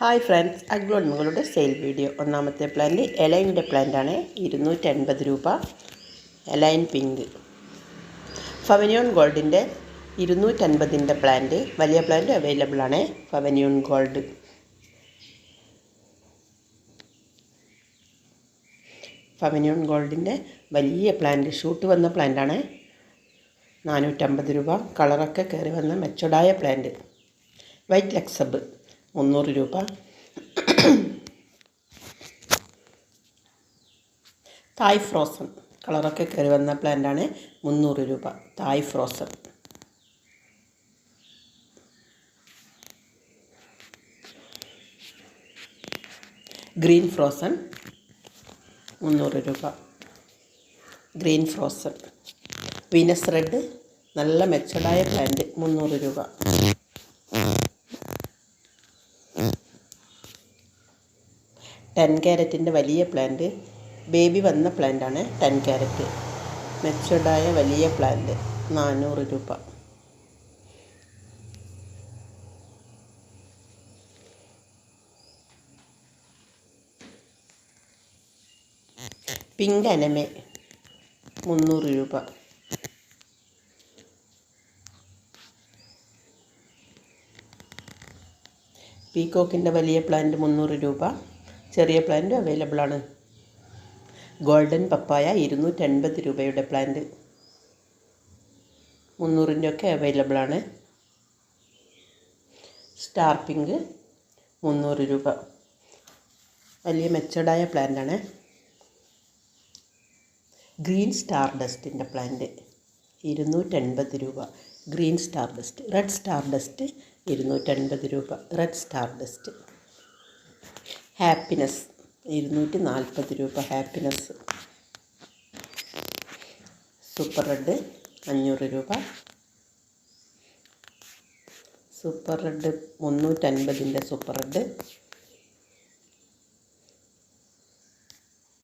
Hi friends, അഗ്ലോൺമകളുടെ sale video. ഒന്നാമത്തെ plant എലൈൻ്റെ പ്ലാന്റാണ്. 250 രൂപ. Aline pink. ഫവനിയോൺ ഗോൾഡിൻ്റെ 250ൻ്റെ പ്ലാന്റ്, വലിയ പ്ലാന്റ് അവൈലബിൾ ആണ്. ഫവനിയോൺ ഗോൾഡ്. ഫവനിയോൺ ഗോൾഡിൻ്റെ വലിയ പ്ലാന്റ്, ഷൂട്ട് വന്ന പ്ലാന്റാണ്. 450 രൂപ. കളറൊക്കെ കയറി വന്ന മെച്ചോർഡായ പ്ലാന്റ്. വൈറ്റ് ലക്സബ് 300 രൂപ. തായ് ഫ്രോസൺ കളറൊക്കെ കയറി വന്ന പ്ലാന്റാണ്. 300 രൂപ. തായ് ഫ്രോസൺ. ഗ്രീൻ ഫ്രോസൺ 300 രൂപ. Green frozen. വീനസ് റെഡ് നല്ല മെച്ചോർഡായ പ്ലാന്റ് 300 രൂപ. ടെൻ ക്യാരറ്റിൻ്റെ വലിയ പ്ലാന്റ്, ബേബി വന്ന പ്ലാന്റാണ്. 10 ക്യാരറ്റ് മെച്ചോർഡായ വലിയ പ്ലാന്റ് 400 രൂപ. പിങ്ക് അനമെ 300 രൂപ. പീകോക്കിൻ്റെ വലിയ പ്ലാന്റ് 300 രൂപ. ചെറിയ പ്ലാന്റ് അവൈലബിൾ ആണ്. ഗോൾഡൻ പപ്പായ 280 രൂപയുടെ പ്ലാന്റ് 300ൻ്റെ ഒക്കെ അവൈലബിൾ ആണ്. സ്റ്റാർ പിങ്ക് 300 രൂപ. വലിയ മെച്ചോർഡായ പ്ലാന്റാണ്. ഗ്രീൻ സ്റ്റാർ ഡസ്റ്റിൻ്റെ പ്ലാന്റ് 280 രൂപ. Green star dust. Red star dust 280 രൂപ. Red star dust. ഹാപ്പിനെസ് 240 രൂപ. ഹാപ്പിനെസ്. സൂപ്പർ റെഡ് 500 രൂപ. സൂപ്പർ റെഡ് 350ൻ്റെ സൂപ്പർ റെഡ്